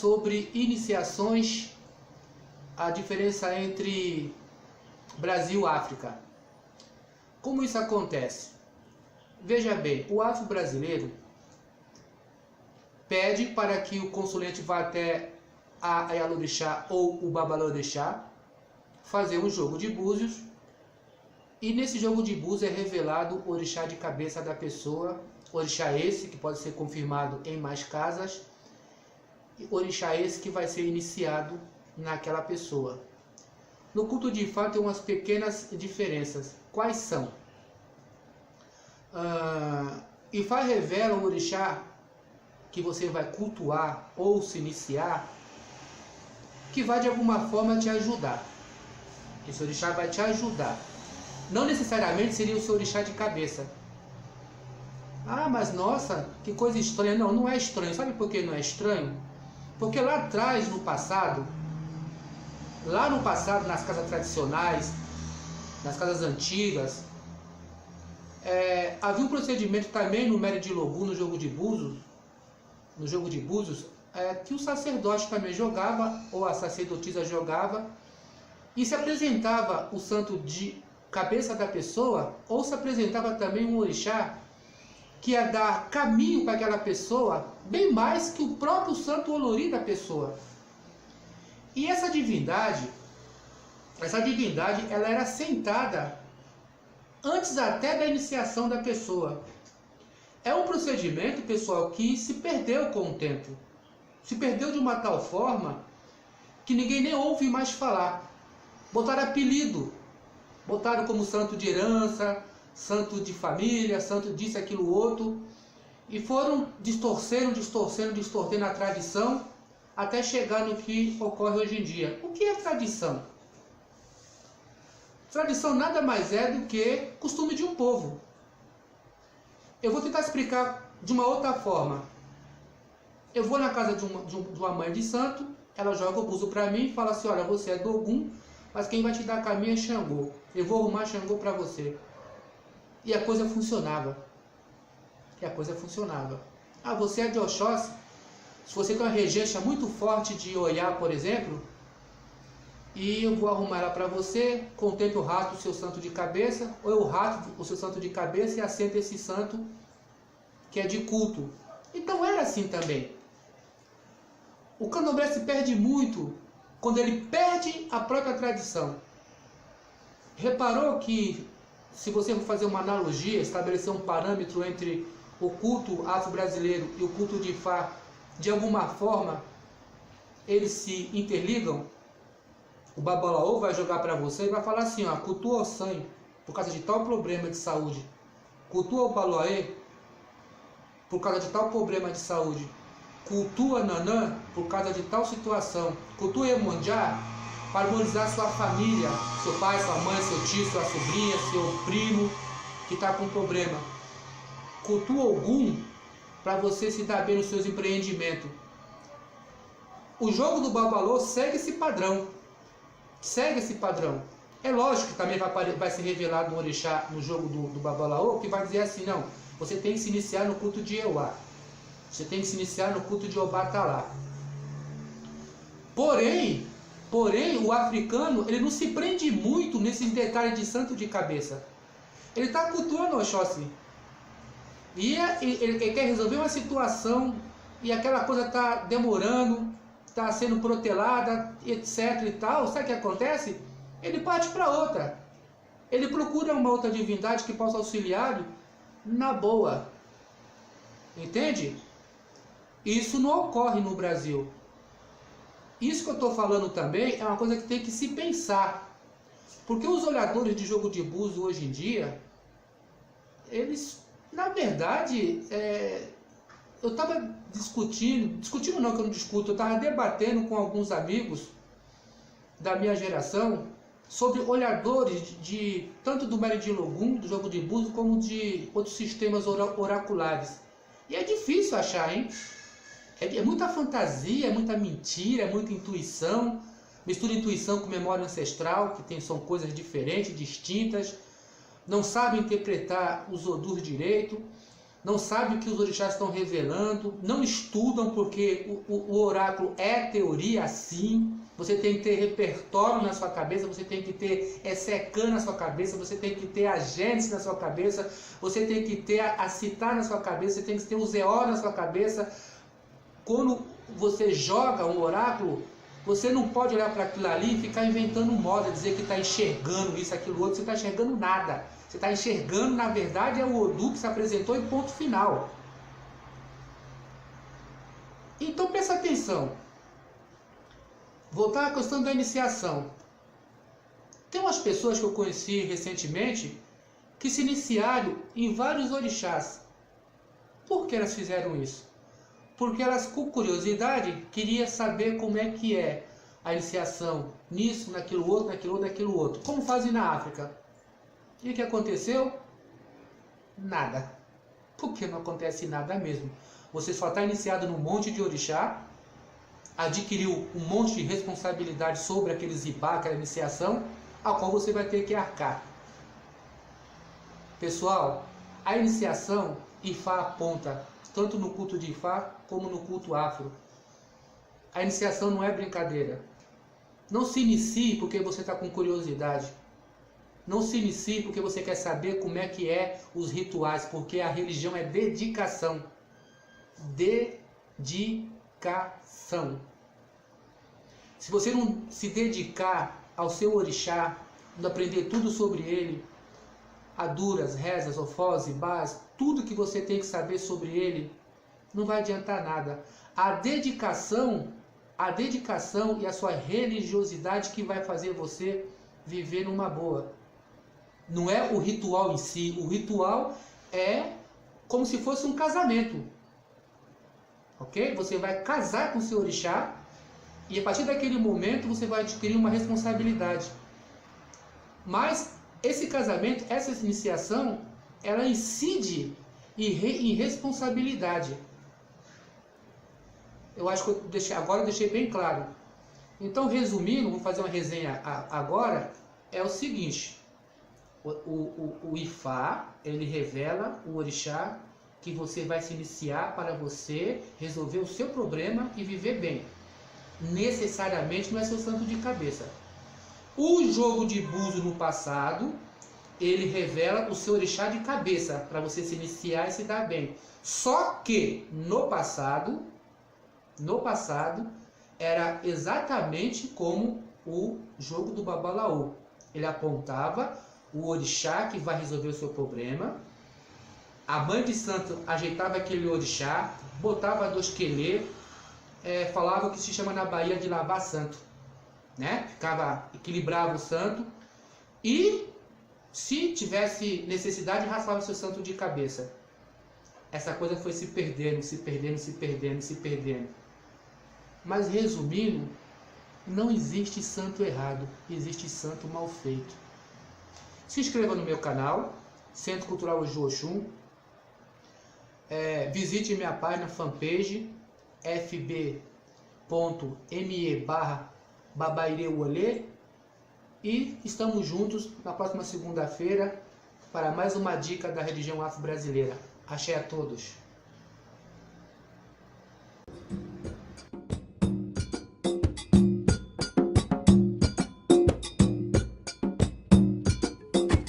sobre iniciações, a diferença entre Brasil e África. Como isso acontece? Veja bem, o afro-brasileiro pede para que o consulente vá até a Ayalorixá ou o Babalorixá fazer um jogo de búzios, e nesse jogo de búzios é revelado o orixá de cabeça da pessoa, orixá esse que pode ser confirmado em mais casas, orixá esse que vai ser iniciado naquela pessoa. No culto de Ifá tem umas pequenas diferenças. Quais são? Ifá revela um orixá que você vai cultuar ou se iniciar, que vai de alguma forma te ajudar. Esse orixá vai te ajudar. Não necessariamente seria o seu orixá de cabeça. Ah, mas nossa, que coisa estranha. Não, não é estranho. Sabe por que não é estranho? Porque lá atrás, no passado, nas casas tradicionais, nas casas antigas, havia um procedimento também no Mérida de Logu, no jogo de búzios, que o sacerdote também jogava, ou a sacerdotisa jogava, e se apresentava o santo de cabeça da pessoa, ou se apresentava também um orixá que ia dar caminho para aquela pessoa, bem mais que o próprio santo Olori da pessoa. E essa divindade, ela era sentada antes até da iniciação da pessoa. É um procedimento, pessoal, que se perdeu com o tempo. Se perdeu de uma tal forma que ninguém nem ouve mais falar. Botaram apelido. Botaram como santo de herança, santo de família, santo disso, aquilo, outro. E foram distorcendo a tradição, até chegar no que ocorre hoje em dia. O que é tradição? Tradição nada mais é do que costume de um povo. Eu vou tentar explicar de uma outra forma. Eu vou na casa de uma mãe de santo, ela joga o buzo para mim e fala assim: olha, você é do Ogum, mas quem vai te dar caminho é Xangô. Eu vou arrumar Xangô para você. E a coisa funcionava. Ah, você é de Oxóssi? Se você tem uma regência muito forte de Oiá, por exemplo, e eu vou arrumar ela para você, contemple o rato, o seu santo de cabeça, ou eu rato o seu santo de cabeça e assento esse santo que é de culto. Então era assim também. O candomblé se perde muito quando ele perde a própria tradição. Reparou que, se você for fazer uma analogia, estabelecer um parâmetro entre o culto afro-brasileiro e o culto de Ifá, de alguma forma, eles se interligam? O Babalaô vai jogar para você e vai falar assim: ó, cultua o sangue por causa de tal problema de saúde. Cultua o Baloaê por causa de tal problema de saúde. Cultua Nanã por causa de tal situação. Cultua Iemonjá para harmonizar sua família, seu pai, sua mãe, seu tio, sua sobrinha, seu primo que está com problema. Cultua Ogum para você se dar bem nos seus empreendimentos. O jogo do Babalô segue esse padrão. É lógico que também vai ser revelado no orixá, no jogo do Babalaô, que vai dizer assim: não, você tem que se iniciar no culto de Euá. Você tem que se iniciar no culto de Obatalá. Porém, o africano, ele não se prende muito nesses detalhes de santo de cabeça. Ele está cultuando Oxóssi. E ele quer resolver uma situação e aquela coisa está demorando, está sendo protelada, etc e tal. Sabe o que acontece? Ele parte para outra. Ele procura uma outra divindade que possa auxiliar na boa. Entende? Isso não ocorre no Brasil. Isso que eu estou falando também é uma coisa que tem que se pensar. Porque os olhadores de jogo de búzios hoje em dia, eles, na verdade, eu estava discutindo não, que eu não discuto, eu estava debatendo com alguns amigos da minha geração sobre olhadores tanto do Mérida de Logum, do jogo de búzios, como de outros sistemas oraculares. E é difícil achar, hein? É muita fantasia, é muita mentira, é muita intuição. Mistura intuição com memória ancestral, que são coisas diferentes, distintas. Não sabe interpretar os odus direito. não sabem o que os orixás estão revelando, não estudam porque o oráculo é teoria sim. Você tem que ter repertório na sua cabeça, você tem que ter Secã na sua cabeça, você tem que ter a Gênesis na sua cabeça, você tem que ter a Citar na sua cabeça, você tem que ter o Zeó na sua cabeça. Quando você joga um oráculo, você não pode olhar para aquilo ali e ficar inventando moda, dizer que está enxergando isso, aquilo, outro. Você não está enxergando nada. Você está enxergando, na verdade, é o Odu que se apresentou e ponto final. Então presta atenção. Voltar à questão da iniciação. Tem umas pessoas que eu conheci recentemente que se iniciaram em vários orixás. Por que elas fizeram isso? Porque elas, com curiosidade, queriam saber como é que é a iniciação nisso, naquilo outro, naquilo outro, naquilo outro. Como fazem na África. E o que aconteceu? Nada. Porque não acontece nada mesmo. Você só está iniciado num monte de orixá, adquiriu um monte de responsabilidade sobre aquele zibá, aquela iniciação, a qual você vai ter que arcar. Pessoal, a iniciação, Ifá aponta, tanto no culto de Ifá, como no culto afro. A iniciação não é brincadeira. Não se inicie porque você está com curiosidade. Não se inicie porque você quer saber como é que é os rituais, porque a religião é dedicação. Dedicação. Se você não se dedicar ao seu orixá, não aprender tudo sobre ele, aduras, rezas, ofós, ibás, tudo que você tem que saber sobre ele, não vai adiantar nada. A dedicação e a sua religiosidade que vai fazer você viver numa boa. Não é o ritual em si. O ritual é como se fosse um casamento. Ok? Você vai casar com o seu orixá e a partir daquele momento você vai adquirir uma responsabilidade. Mas esse casamento, essa iniciação, ela incide em responsabilidade. Eu acho que agora eu deixei bem claro. Então, resumindo, vou fazer uma resenha agora, é o seguinte. O Ifá, ele revela o orixá que você vai se iniciar para você resolver o seu problema e viver bem. Necessariamente não é seu santo de cabeça. O jogo de búzio no passado, ele revela o seu orixá de cabeça, para você se iniciar e se dar bem. Só que no passado, era exatamente como o jogo do Babalaú. Ele apontava o orixá que vai resolver o seu problema. A mãe de santo ajeitava aquele orixá, botava 2 quelê, falava o que se chama na Bahia de lavar santo, né? Equilibrava o santo e, se tivesse necessidade, raspava o seu santo de cabeça. Essa coisa foi se perdendo. Mas resumindo, não existe santo errado, existe santo mal feito. Se inscreva no meu canal, Centro Cultural Oju Oxum. Visite minha página fanpage fb.me/babaireuolê e estamos juntos na próxima segunda-feira para mais uma dica da religião afro-brasileira. Axé a todos!